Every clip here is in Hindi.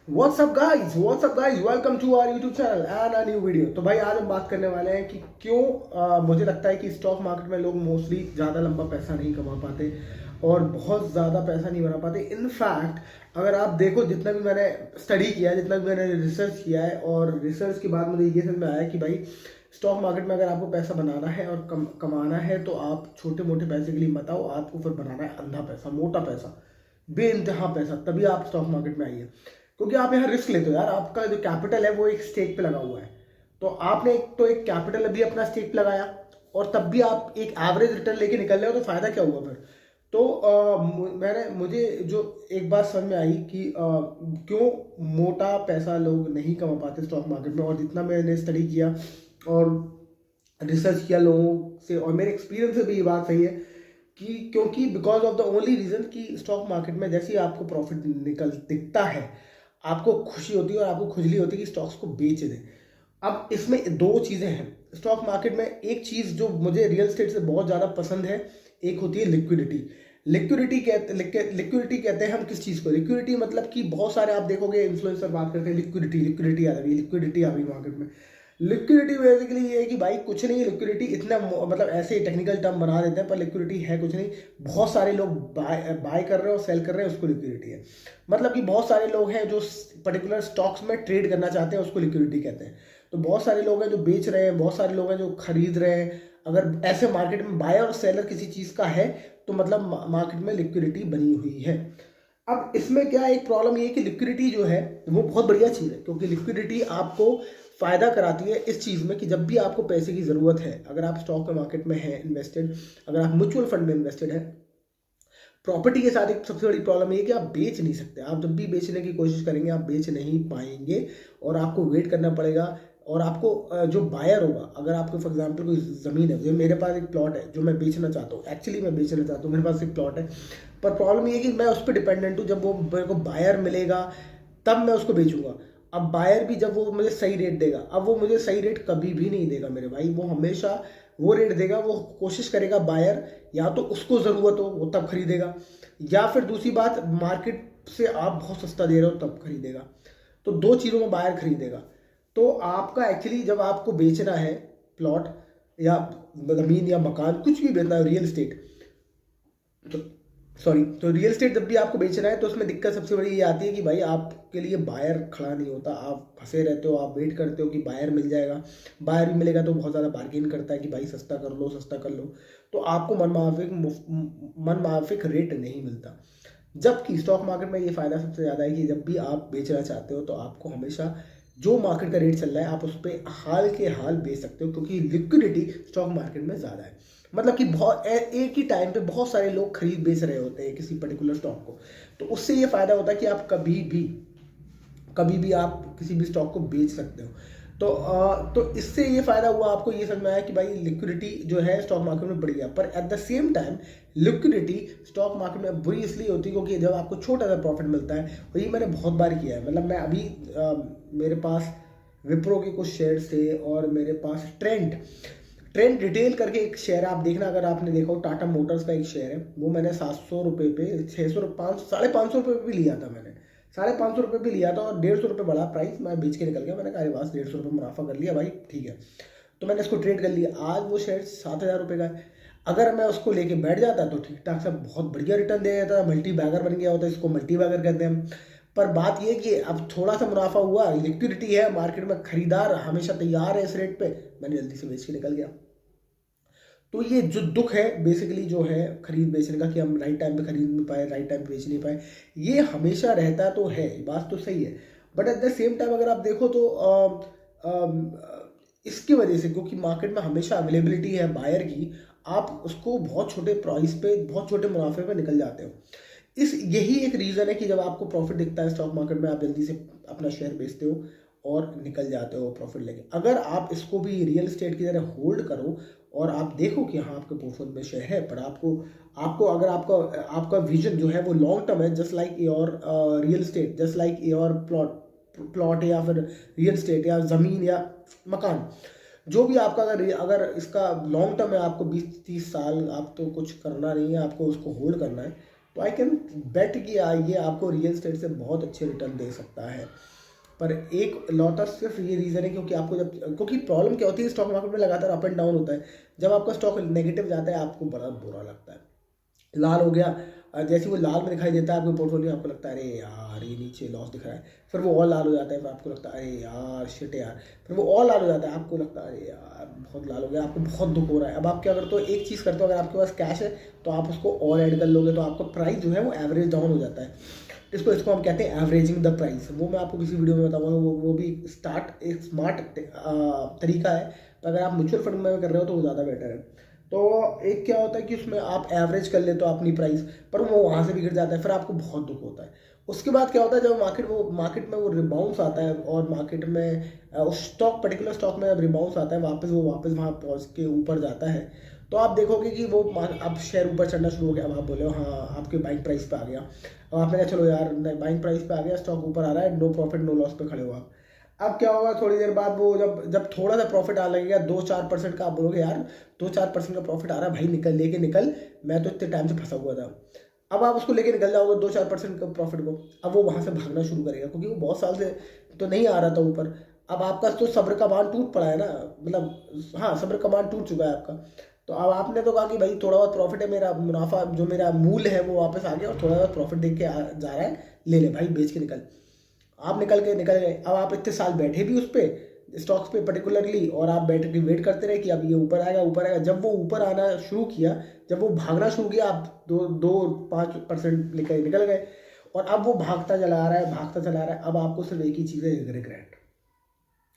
WhatsApp guys, welcome to our YouTube channel and a new video. तो भाई आज हम बात करने वाले हैं कि क्यों मुझे लगता है कि स्टॉक मार्केट में लोग मोस्टली ज़्यादा लंबा पैसा नहीं कमा पाते और बहुत ज़्यादा पैसा नहीं बना पाते। इनफैक्ट अगर आप देखो, जितना भी मैंने स्टडी किया है, जितना भी मैंने रिसर्च किया है, और रिसर्च के बाद मुझे ये समझ में आया कि भाई स्टॉक मार्केट में अगर आपको पैसा बनाना है और कमाना है तो आप छोटे मोटे पैसे के लिए मत आओ, आपको फिर बनाना है अंधा पैसा, मोटा पैसा, बेइंतहा पैसा, तभी आप स्टॉक मार्केट में आइए। क्योंकि आप यहाँ रिस्क लेते हो यार, आपका जो कैपिटल है वो एक स्टेक पे लगा हुआ है। तो आपने एक कैपिटल अभी अपना स्टेक पे लगाया और तब भी आप एक एवरेज रिटर्न लेके निकल रहे हो, तो फायदा क्या हुआ फिर। तो मुझे जो एक बात समझ में आई कि क्यों मोटा पैसा लोग नहीं कमा पाते स्टॉक मार्केट में, और जितना मैंने स्टडी किया और रिसर्च किया लोगों से, और मेरे एक्सपीरियंस से भी ये बात सही है कि क्योंकि because of the only reason कि स्टॉक मार्केट में जैसे ही आपको प्रॉफिट निकल दिखता है, आपको खुशी होती है और आपको खुजली होती है कि स्टॉक्स को बेच दें। अब इसमें दो चीज़ें हैं स्टॉक मार्केट में। एक चीज़ जो मुझे रियल एस्टेट से बहुत ज़्यादा पसंद है, एक होती है लिक्विडिटी। लिक्विडिटी कहते हैं हम किस चीज़ को। लिक्विडिटी मतलब कि बहुत सारे आप देखोगे इन्फ्लुएंसर बात करते हैं लिक्विडिटी आ रही है, लिक्विडिटी आ गई मार्केट में। लिक्विडिटी बेसिकली ये है कि भाई कुछ नहीं, लिक्विडिटी इतना मतलब ऐसे ही टेक्निकल टर्म बना देते हैं, पर लिक्विडिटी है कुछ नहीं। बहुत सारे लोग बाय कर रहे हैं और सेल कर रहे हैं, उसको लिक्विडिटी है। मतलब कि बहुत सारे लोग हैं जो पर्टिकुलर स्टॉक्स में ट्रेड करना चाहते हैं, उसको लिक्विडिटी कहते हैं। तो बहुत सारे लोग हैं जो बेच रहे हैं, बहुत सारे लोग हैं जो खरीद रहे हैं। अगर ऐसे मार्केट में बायर और सेलर किसी चीज़ का है तो मतलब मार्केट में लिक्विडिटी बनी हुई है। अब इसमें क्या एक प्रॉब्लम ये है कि लिक्विडिटी जो है वो बहुत बढ़िया चीज़ है, क्योंकि लिक्विडिटी आपको फ़ायदा कराती है इस चीज़ में कि जब भी आपको पैसे की ज़रूरत है, अगर आप स्टॉक मार्केट में हैं इन्वेस्टेड, अगर आप म्यूचुअल फंड में इन्वेस्टेड है। प्रॉपर्टी के साथ एक सबसे बड़ी प्रॉब्लम ये है कि आप बेच नहीं सकते। आप जब भी बेचने की कोशिश करेंगे आप बेच नहीं पाएंगे और आपको वेट करना पड़ेगा। और आपको जो बायर होगा, अगर आपको फॉर एग्जांपल कोई ज़मीन है, जो मेरे पास एक प्लॉट है जो मैं बेचना चाहता हूँ, एक्चुअली मैं बेचना चाहता हूँ, मेरे पास एक प्लॉट है, पर प्रॉब्लम ये है कि मैं उस पर डिपेंडेंट हूँ। जब वो मेरे को बायर मिलेगा तब मैं उसको बेचूंगा। अब बायर भी जब वो मुझे सही रेट देगा, अब वो मुझे सही रेट कभी भी नहीं देगा मेरे भाई, वो हमेशा वो रेट देगा। वो कोशिश करेगा बायर, या तो उसको ज़रूरत हो वो तब खरीदेगा, या फिर दूसरी बात मार्केट से आप बहुत सस्ता दे रहे हो तब खरीदेगा। तो दो चीज़ों में बायर खरीदेगा। तो आपका एक्चुअली जब आपको बेचना है प्लॉट या ज़मीन या मकान, कुछ भी बेचना है, रियल इस्टेट, तो रियल एस्टेट जब भी आपको बेचना है तो उसमें दिक्कत सबसे बड़ी ये आती है कि भाई आपके लिए बायर खड़ा नहीं होता। आप फंसे रहते हो, आप वेट करते हो कि बायर मिल जाएगा। बायर भी मिलेगा तो बहुत ज़्यादा बार्गेन करता है कि भाई सस्ता कर लो, सस्ता कर लो। तो आपको मन माफिक रेट नहीं मिलता। जबकि स्टॉक मार्केट में ये फ़ायदा सबसे ज़्यादा है कि जब भी आप बेचना चाहते हो तो आपको हमेशा जो मार्केट का रेट चल रहा है आप उस पर हाल के हाल बेच सकते हो, क्योंकि लिक्विडिटी स्टॉक मार्केट में ज़्यादा है। मतलब कि बहुत एक ही टाइम पे बहुत सारे लोग खरीद बेच रहे होते हैं किसी पर्टिकुलर स्टॉक को। तो उससे ये फ़ायदा होता है कि आप कभी भी आप किसी भी स्टॉक को बेच सकते हो। तो इससे ये फ़ायदा हुआ, आपको ये समझ में आया कि भाई लिक्विडिटी जो है स्टॉक मार्केट में बढ़िया। पर at the same time liquidity stock market में बुरी इसलिए होती है क्योंकि जब आपको छोटा सा प्रॉफिट मिलता है, और ये मैंने बहुत बार किया है। मतलब मैं अभी मेरे पास विप्रो के कुछ शेयर्स थे और मेरे पास ट्रेंड रिटेल करके एक शेयर है, आप देखना अगर आपने देखा हो, टाटा मोटर्स का एक शेयर है, वो मैंने 700 रुपये पे, 600, 550 रुपये पे भी लिया था मैंने। 550 रुपये पे लिया था और 150 रुपये बढ़ा प्राइस, मैं बेच के निकल गया। मैंने कहा अरे बस 150 रुपये मुनाफा कर लिया भाई, ठीक है। तो मैंने इसको ट्रेड कर लिया। आज वो शेयर 7,000 रुपये का है। अगर मैं उसको लेके बैठ जाता तो ठीक ठाक सा बहुत बढ़िया रिटर्न दे देता, मल्टी बैगर बन गया होता, इसको मल्टी बैगर कहते हैं हम। पर बात ये कि अब थोड़ा सा मुनाफा हुआ, लिक्विडिटी है मार्केट में, खरीदार हमेशा तैयार है इस रेट पे, मैंने जल्दी से बेच के निकल गया। तो ये जो दुख है बेसिकली जो है खरीद बेचने का, कि हम राइट टाइम पे खरीद नहीं पाए, राइट टाइम पे बेच नहीं पाए, ये हमेशा रहता तो है, बात तो सही है। But at the same time अगर आप देखो तो इसकी वजह से, क्योंकि मार्केट में हमेशा अवेलेबिलिटी है बायर की, आप उसको बहुत छोटे प्राइस पे, बहुत छोटे मुनाफे पे निकल जाते हो। यही एक रीज़न है कि जब आपको प्रॉफिट दिखता है स्टॉक मार्केट में, आप जल्दी से अपना शेयर बेचते हो और निकल जाते हो प्रॉफिट लेके। अगर आप इसको भी रियल एस्टेट की तरह होल्ड करो और आप देखो कि हाँ आपके पोर्टफोलियो में शेयर है, पर आपको आपको अगर आपका आपका विजन जो है वो लॉन्ग टर्म है, just like your real estate, just like your plot या फिर रियल एस्टेट या ज़मीन या मकान, जो भी आपका अगर इसका लॉन्ग टर्म है, आपको 20-30 साल, आप तो कुछ करना नहीं है, आपको उसको होल्ड करना है, तो आई कैन बेट कि ये आपको रियल एस्टेट से बहुत अच्छे रिटर्न दे सकता है। पर एक लौता सिर्फ ये रीज़न है क्योंकि आपको क्योंकि प्रॉब्लम क्या होती है, स्टॉक मार्केट में लगातार अप एंड डाउन होता है। जब आपका स्टॉक नेगेटिव जाता है आपको बड़ा बुरा लगता है। लाल हो गया, जैसे वो लाल में दिखाई देता है आपके पोर्टफोलियो, आपको लगता है अरे यार ये नीचे लॉस दिख रहा है। फिर वो और लाल हो जाता है, फिर आपको लगता है अरे यार शिट यार। फिर वो और लाल हो जाता है, आपको लगता है अरे यार बहुत लाल हो गया, आपको बहुत दुख हो रहा है। अब आप क्या करते हो, एक चीज़ करते हो, अगर आपके पास कैश है तो आप उसको और ऐड कर लोगे, तो आपका प्राइस जो है वो एवरेज डाउन हो जाता है। इसको हम कहते हैं एवरेजिंग द प्राइस। वो मैं आपको किसी वीडियो में बताऊंगा, वो भी एक स्मार्ट तरीका है। तो अगर आप म्यूचुअल फंड में कर रहे हो तो वो ज़्यादा बेटर है। तो एक क्या होता है कि उसमें आप एवरेज कर लेते हो अपनी प्राइस, पर वो वहाँ से भी गिर जाता है, फिर आपको बहुत दुख होता है। उसके बाद क्या होता है, जब मार्केट में वो रिबाउंस आता है और मार्केट में उस पर्टिकुलर स्टॉक में रिबाउंस आता है, वापस वहाँ पहुँच के ऊपर जाता है, तो आप देखोगे कि वो अब शेयर ऊपर चढ़ना शुरू हो गया। अब आप बोले हाँ आपके बाइंग प्राइस पे आ गया। अब आपने कहा चलो यार बाइंग प्राइस पे आ गया, स्टॉक ऊपर आ रहा है, नो प्रॉफिट नो लॉस पे खड़े हो आप। अब क्या होगा, थोड़ी देर बाद वो जब थोड़ा सा प्रॉफिट आने लगेगा 2-4% का, आप बोलोगे यार 2-4% का प्रॉफिट आ रहा है भाई, लेके निकल, मैं तो इतने टाइम से फंसा हुआ था। अब आप उसको लेके निकल जाओगे 2-4% का प्रॉफिट को, अब वो वहाँ से भागना शुरू करेगा क्योंकि वो बहुत साल से तो नहीं आ रहा था ऊपर। अब आपका तो सब्र का बांध टूट पड़ा है ना, मतलब हाँ सब्र का बांध टूट चुका है आपका। तो अब आपने तो कहा कि भाई थोड़ा बहुत प्रॉफिट है, मेरा मुनाफा जो मेरा मूल है वो वापस आ गया और थोड़ा बहुत प्रॉफिट देख के जा रहा है, ले ले भाई बेच के निकल। आप निकल गए। अब आप इतने साल बैठे भी उस पर स्टॉक्स पे पर्टिकुलरली, और आप बैठ के वेट करते रहे कि अब ये ऊपर आएगा ऊपर आएगा। जब वो ऊपर आना शुरू किया, जब वो भागना शुरू किया, आप 5% लेकर निकल गए और अब वो भागता चला आ रहा है भागता चला आ रहा है। अब आपको सिर्फ एक ही चीज़ है, रिग्रेट।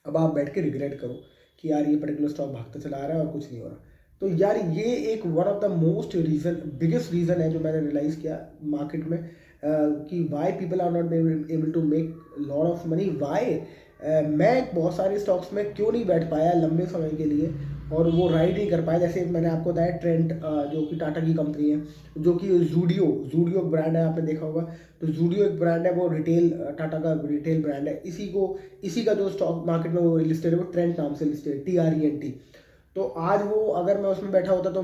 अब आप बैठ के रिग्रेट करो कि यार ये पर्टिकुलर स्टॉक भागता चला आ रहा है और कुछ नहीं हो रहा। तो यार ये एक one of the most biggest reason है जो मैंने रियलाइज़ किया मार्केट में, कि why people are not able to make lot of money. Why मैं बहुत सारे स्टॉक्स में क्यों नहीं बैठ पाया लंबे समय के लिए और वो राइड नहीं कर पाया। जैसे मैंने आपको बताया ट्रेंड, जो कि टाटा की कंपनी है, जो कि जूडियो एक ब्रांड है, आपने देखा होगा। तो जूडियो एक ब्रांड है, वो रिटेल, टाटा का रिटेल ब्रांड है। इसी का जो स्टॉक मार्केट में वो लिस्टेड है, वो ट्रेंड नाम से लिस्टेड, TRENT। तो आज वो अगर मैं उसमें बैठा होता तो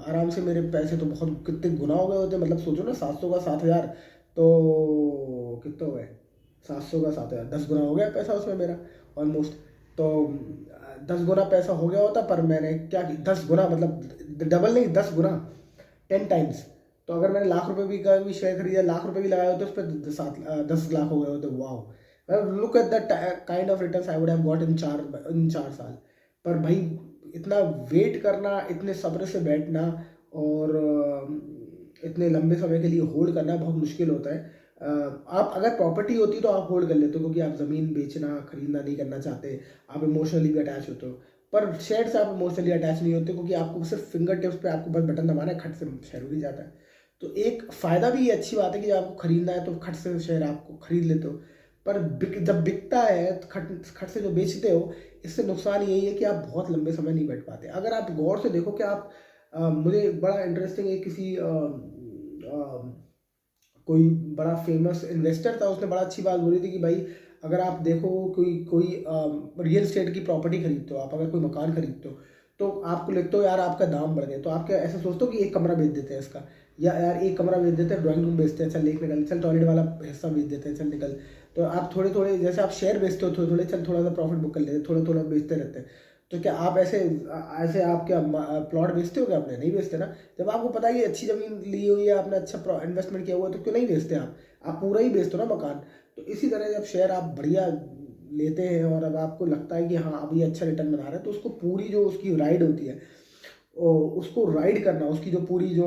आराम से मेरे पैसे तो बहुत कितने गुना हो गए होते। मतलब सोचो ना, 700 का 7,000, तो कितना हो गए, 700 का 7,000, 10 गुना हो गया पैसा उसमें मेरा ऑलमोस्ट। तो 10 गुना पैसा हो गया होता, पर मैंने क्या कि 10 गुना मतलब डबल नहीं, 10 गुना, 10 टाइम्स। तो अगर मैंने लाख रुपए भी शेयर खरीदा, लाख रुपए भी लगाए होते, उस पर 10 लाख हो गए होते। Wow, look at the kind of returns I would have got in 4 साल। पर भाई इतना वेट करना, इतने सब्र से बैठना और इतने लंबे समय के लिए होल्ड करना बहुत मुश्किल होता है। आप अगर प्रॉपर्टी होती तो आप होल्ड कर लेते हो क्योंकि आप ज़मीन बेचना खरीदना नहीं करना चाहते, आप इमोशनली भी अटैच होते हो। पर शेयर से आप इमोशनली अटैच नहीं होते क्योंकि आपको सिर्फ फिंगर टिप्स पे आपको बस बटन दबाना है, खट से शेयर उड़ जाता है। तो एक फ़ायदा भी ये अच्छी बात है कि जब आपको खरीदना है तो खट से शेयर आपको खरीद लेते हो। पर जब बिकता है तो खट से जो बेचते हो, इससे नुकसान यही है कि आप बहुत लंबे समय नहीं बैठ पाते। अगर आप गौर से देखो कि आप मुझे बड़ा इंटरेस्टिंग है, किसी कोई बड़ा फेमस इन्वेस्टर था, उसने बड़ा अच्छी बात बोली थी कि भाई अगर आप देखो कोई रियल एस्टेट की प्रॉपर्टी खरीदते हो, आप अगर कोई मकान खरीदते हो तो आपको लगता हो यार आपका दाम बढ़ गया, तो आप क्या ऐसा सोचते हो कि एक कमरा बेच देते हैं इसका, या यार एक कमरा बेच देते हैं, ड्राइंग रूम बेचते हैं, चल लेके निकल, चल टॉयलेट वाला हिस्सा बेच देते हैं, चल निकल। तो आप थोड़े थोड़े, जैसे आप शेयर बेचते हो थोड़े थोड़े, चल थोड़ा सा प्रॉफिट बुक कर लेते, थोड़ा थोड़ा बेचते रहते हैं। तो क्या आप ऐसे ऐसे आप क्या प्लॉट बेचते हो क्या? आपने नहीं बेचते ना। जब आपको पता है कि अच्छी ज़मीन ली हुई है, आपने अच्छा इन्वेस्टमेंट किया हुआ है, तो क्यों नहीं बेचते आप पूरा ही बेचते हो ना मकान। तो इसी तरह जब शेयर आप बढ़िया लेते हैं और अब आपको लगता है कि हाँ अभी अच्छा रिटर्न बना रहे हैं, तो उसको पूरी जो उसकी राइड होती है, उसको राइड करना, उसकी जो पूरी जो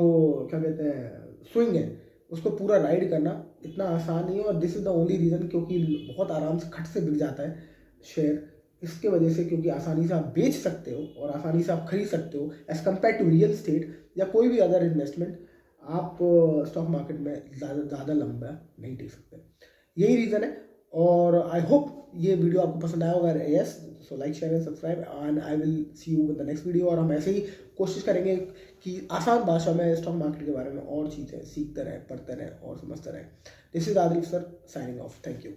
क्या कहते हैं स्विंग है, उसको पूरा राइड करना इतना आसान नहीं है। और this is the only reason क्योंकि बहुत आराम से खट से बिक जाता है शेयर, इसके वजह से, क्योंकि आसानी से आप बेच सकते हो और आसानी से आप खरीद सकते हो as compare to real estate या कोई भी अदर इन्वेस्टमेंट। आप स्टॉक मार्केट में ज़्यादा लंबा नहीं टिक सकते, यही रीज़न है। और आई होप ये वीडियो आपको पसंद आया होगा। Yes, so like share and subscribe and I will see you with the next video. और हम ऐसे ही कोशिश करेंगे कि आसान भाषा में स्टॉक मार्केट के बारे में और चीज़ें सीखते रहें, पढ़ते रहें और समझते रहें। This is Adil sir signing off. Thank you.